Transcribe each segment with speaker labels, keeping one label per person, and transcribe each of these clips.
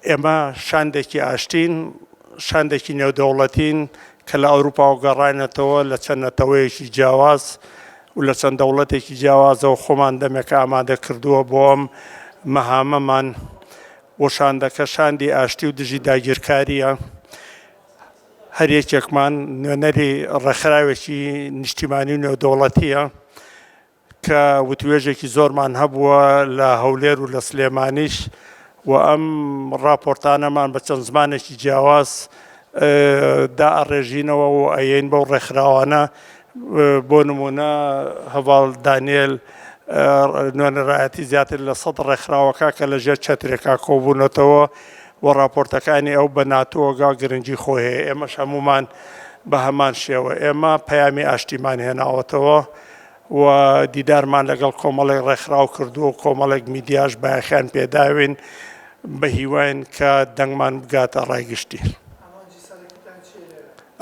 Speaker 1: ئێمە شاندێکی ئاشتین شاندێکی نێودەوڵەتین کە لە ئەوروپا و گەڕانێتەوە لە چەند نەتەوەیەکی جیاواز و لە چەند دەوڵەتێکی جیاوازەوە خۆمان دەمێکە ئامادە کردووە بۆ ئەم مەهامەمان و شاندەکە شاندی ئاشتی و دژی داگیرکاریە هەر یەکێکمان نوێنەری ڕێکخراوێکی نیشتیمانی و نێودەوڵەتیە کە وتوێژێکی زۆرمان هەبووە لە هەولێر و لە سلێمانیش و ئەم ڕاپۆرتانەمان بە چەند زمانێکی جیاواز دائەڕێژینەوە و ئەیین بەو ڕێکخراوانە بۆ نمونە هەڤاڵ دانیێل نوێنەرایەتی زیاتر لە 100 ڕێکخراوەکە کە لەژێر چەترێکا کۆبوونەتەوە و راپۆرتەکانی ئەو بە ناتۆوەگا گرنگی خۆی هەیە ئێمەش هەمومان بە هەمان شێوە ئێمە پەیامی ئاشتیمان هێناوەتەوە و دیدارمان لەگەڵ کۆمەڵێک ڕێکخراو کردووە و کۆمەڵێک میدیاش بایەخیان پێداوین بە هیواین کە دەنگمان بگاتە ڕایگشتی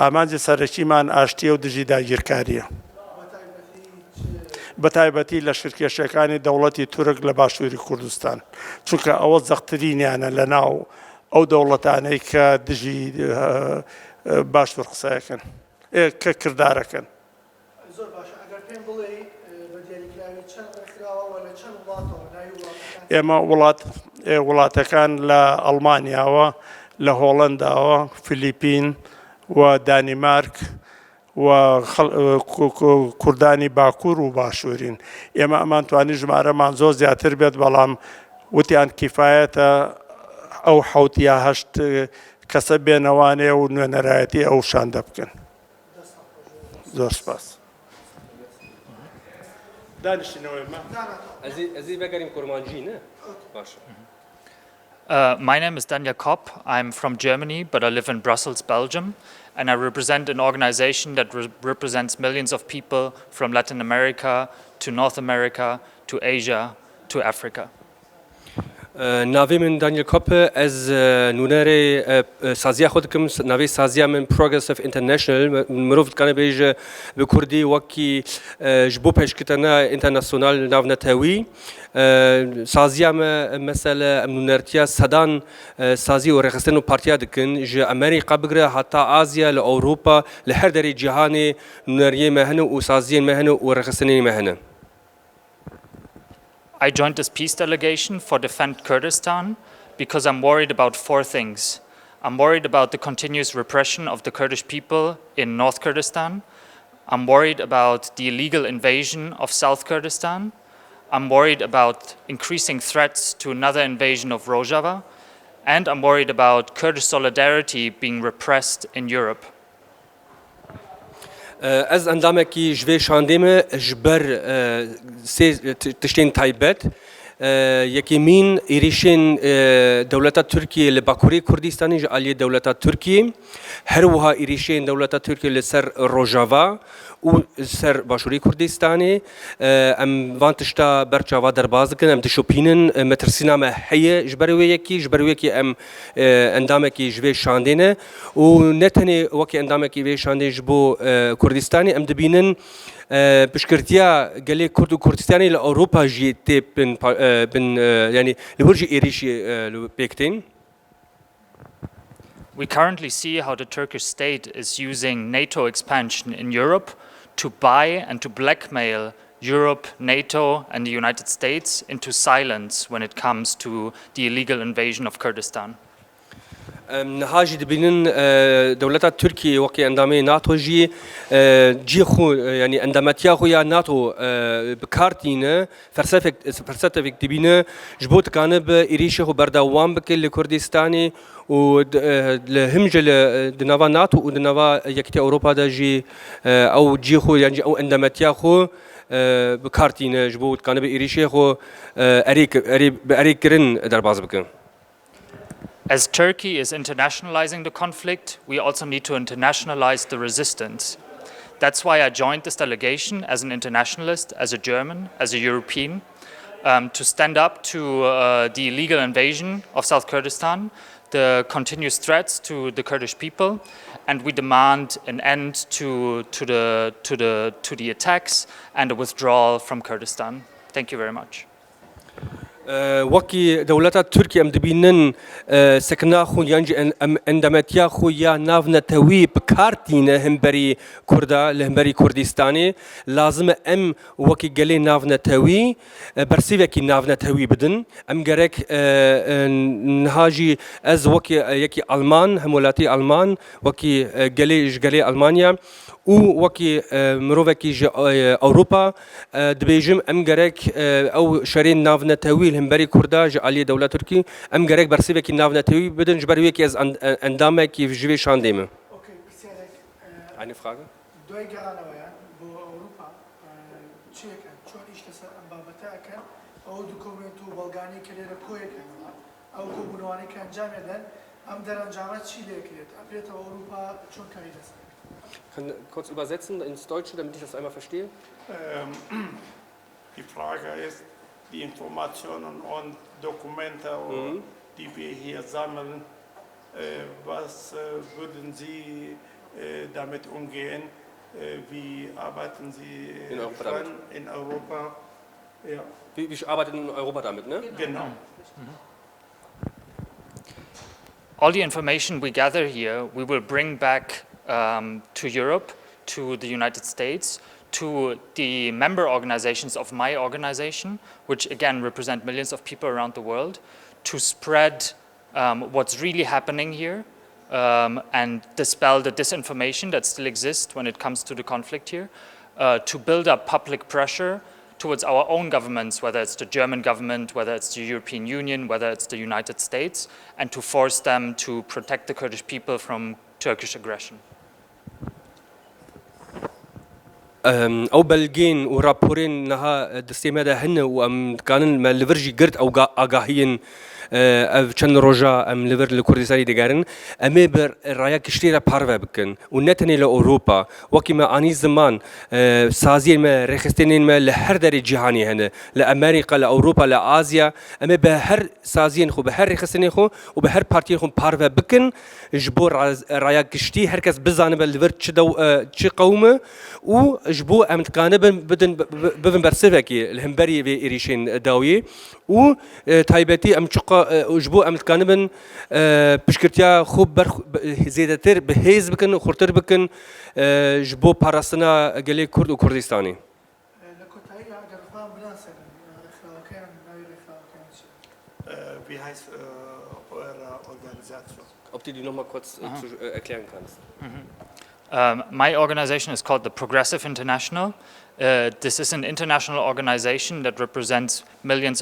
Speaker 1: ئامانجی سەرەکیمان ئاشتیە و دژی داگیرکاریە بەتایبەتی لە شرکێشەکانی دەوڵەتی تورک لە باشووری کوردستان چونکە ئەوە زەخترینیانە لە ناو ئەو دەوڵەتانەی کە دژی باشوور قسەیەکەن کە کردارەکەن ئێمە وڵاتەکان لە ئەڵمانیاوە لە هۆڵەنداوە فلیپین و دانیمارک و کوردانی باکوور و باشوورین ئێمە ئەمان توانی ژمارەمان زۆر زیاتر بێت بەڵام وتیان کیفایەتە ئەو حەوت یا هەشت کەسە بێنەوانەیە و نوێنەرایەتی ئەو شاندە بکەن زۆر سپاس
Speaker 2: My name is Daniel Kopp. I'm from Germany, but I live in Brussels, Belgium, and I represent an organization that represents millions of people from Latin America to North America to Asia to Africa.
Speaker 3: ناوی من دانیل کۆپ ئەز نوێنەرێ سازیا خۆ دکم ناوی سازیا من Progressive International مرۆڤ دکانە بێژە بە کوردی وەکی ji بۆ پێشکردنە ئینتەرناسیۆنال ناونەتەوی سازیامە مەسەلە ئەم نوێنەرتیە سەدان سازی و ڕێخستن و پارتیا دکن ji ئەمریقا بگرە هەتا ئازیا لە ئەوروپا لە هەر دەرەی جیهانێ نوێنەریە me hene û saziyên me hene û rexistinên me hene.
Speaker 2: I joined this peace delegation for Defend Kurdistan because I'm worried about four things. I'm worried about the continuous repression of the Kurdish people in North Kurdistan. I'm worried about the illegal invasion of South Kurdistan. I'm worried about increasing threats to another invasion of Rojava. And I'm worried about Kurdish solidarity being repressed in Europe.
Speaker 3: Ez endamekî ji vê şandê me ji ber sê tiştên taybet yekîmîn êrişên dewleta Tirkiye li Bakurê Kurdistanê ji aliyê dewleta Tirkiye her wiha êrişên dewleta Tirkiye li ser Rojava û ser Başûrê Kurdistanê em van tişta berçava derbas dikin em dişopînin metirsîna me heye ji ber wê yekî ji ber wekî em endamekî ji vê şandê ne û ne tenê wekî endamekî vê şandê ji bo Kurdistanê em dibînin piştgirtiya gelê Kurd û Kurdistanê li Ewropa jî tê bin yanî li wir jî êrişî pêktên.
Speaker 2: We currently see how the Turkish state is using NATO expansion in Europe to buy and to blackmail Europe, NATO and the United States into silence when it comes to the illegal invasion of Kurdistan.
Speaker 3: نهاجي دبينن دولة تركيا وكي اندامي ناتو جي جي خو يعني اندامتيا خو يا ناتو بكارتينه فلسفه دبينه جبوت كان بإيريشه خو بردوام بكل كردستاني و لهمجه دنوا ناتو ودنوا يكتي اوروبا دا جي او جي خو يعني او اندامتيا خو بكارتينه جبوت كان بإيريشه خو اريك كرن درباز بكن.
Speaker 2: As Turkey is internationalizing the conflict, we also need to internationalize the resistance. That's why I joined this delegation as an internationalist, as a German, as a European, to stand up to the illegal invasion of South Kurdistan, the continuous threats to the Kurdish people, and we demand an end to the attacks and a withdrawal from Kurdistan. Thank you very much.
Speaker 3: وەکی دەوڵەتە تورکی ئەم دەبینن سەکنا خۆ یانجی ئەم ئەندەمەتیا خۆ یا ناونەتەوی بکارتینە هەمبەری کووردا لە هەمبەری کوردستانی لازمە ئەم وەکی گەلێ ناونەتەوی بەرسیوێکی ناونەتەوی بدن ئەم گەرەک نهاژی ئەز وەکی یەکی ئەڵمان هەمولاتی ئەڵمان وەکی گەلێ ئەڵمانیا و وەکی مرۆڤێکی ئەوروپا دەبێژم ئەم گەرەک ئەو شەرێن ناونەتەوی هەمبەری کووردا ژە عالیە دەوڵەت تورکی ئەم گەرەک بەرسیوێکی ناونەتەوی بدن ji ber wekî ez endamekî ji vê şandê me. Aynı frage?
Speaker 4: دوای گەڕانەوەیان بۆ ئەوروپا چیەکەن چۆن ئیش لەسەر ئەم بابەتەکەن ئەو دوکۆمنت و بەڵگانی کە لێرە کۆیەکەنەوە ئەو کۆبوونەوەی کە ئەنجامێدەن ئەم دەرەنجامە چی لێکرێت ئەبێتەوە ئەوروپا چۆن کاری لەسەر
Speaker 3: Kann kurz übersetzen ins Deutsche, damit ich das einmal verstehe.
Speaker 1: Die Frage ist, die Informationen und Dokumente, die wir hier sammeln, was würden Sie damit umgehen? Wie arbeiten Sie in Europa? Ja.
Speaker 3: Wie arbeiten in Europa damit, ne?
Speaker 1: Genau.
Speaker 2: All the information we gather here, we will bring back to Europe, to the United States, to the member organizations of my organization, which again represent millions of people around the world, to spread what's really happening here and dispel the disinformation that still exists when it comes to the conflict here, to build up public pressure towards our own governments, whether it's the German government, whether it's the European Union, whether it's the United States, and to force them to protect the Kurdish people from Turkish aggression.
Speaker 3: ئەو بەلگین و راپۆرێن نەها دەستێمەدا هەنە و ئەم دکانن مە لەڤەرژی گرت ئەو ئاگاهین چەند ڕۆژە ئەم لەڤەر لە کوردستانی دەگەرن ئەمێ بەر ڕایە کشتێرە پارڤە بکەن و نەتەنێ لە ئەوروپا وەکی مە ئانی زمان سازیên me rêxistinên me li her derê cîhanê hene li Amerîka li Ewropa li Asya em ê bi her saziyên xwe bi her rêxistinê xwe û bi her partiyên xwe parve bikin ji bo raya giştî herkes bizanibe li vir çi qewme û ji bo em dikanibin bibin bersivekî li hemberî vê êrişên dawiyê û taybetî em ji bo em dikanibin piştgirtiya xwe zêdetir bi hêz bikin û xurtir bikin ji bo parastina gelê Kurd û Kurdistanê.
Speaker 4: لە کۆتایی ئەگەرخوان بناسەن ڕێکخراوەکەیان ناوی ڕێکخراوەکەیان چیە؟
Speaker 1: Wie heißt eure Organisation?
Speaker 3: Ob du die nochmal kurz erklären kannst.
Speaker 2: My organization is called the Progressive International. This is an international organization that represents millions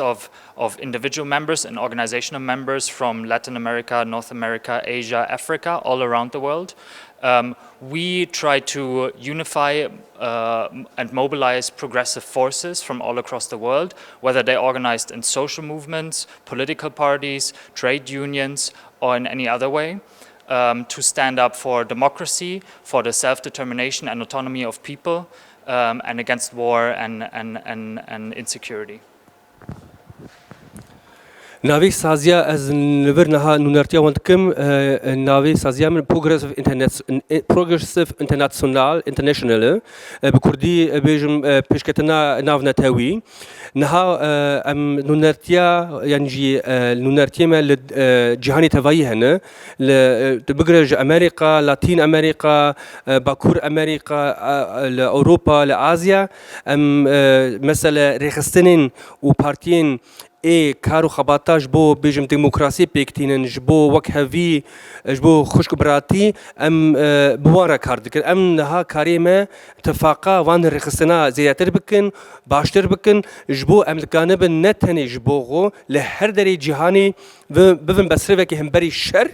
Speaker 2: of individual members and organizational members from Latin America, North America, Asia, Africa, all around the world. We try to unify and mobilize progressive forces from all across the world, whether they're organized in social movements, political parties, trade unions, or in any other way. To stand up for democracy, for the self-determination and autonomy of people, and against war and insecurity.
Speaker 3: Navê saziya ez li vir niha nûnertiya wan dikim navê saziya min Progressive International bi Kurdî bêjim pêşketina navnetewî niha em nûnertiya yan jî nûnertiyê me li cîhanê tevayî hene li bigire ji Amerîka, Latîn Amerîka, Bakur Amerîka, li Ewropa, li Asya em mesele rêxistinên û partiyên کار و خەباتە ji bo bêjim demokrasî pêktînin ji bo wek hevî ji bo xuşkbiraatî em bi wan re kar dikin em niha karê me tifaqa van rêxistina zêdetir bikin baştir bikin ji bo em dikanibin ne tenê ji bo xwe li her derê cîhanê bivin besrivekî hemberî şer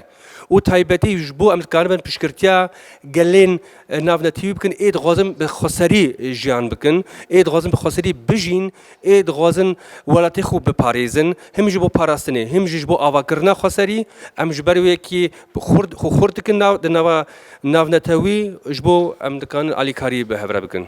Speaker 3: û taybetî ji bo em dikanibin piştgirtiya gelên navnetîwî bikin ê dixwazin bi xweserî jiyan bikin ê dixwazin bi xweserî bijîn ê dixwazin welatê xwe biparêzin him ji bo parastinê him jî ji bo avakirina xweserî em ji ber wekî xwe xurt dikin di nava navnetewî ji bo em dikanin alîkarî bi hev re bikin.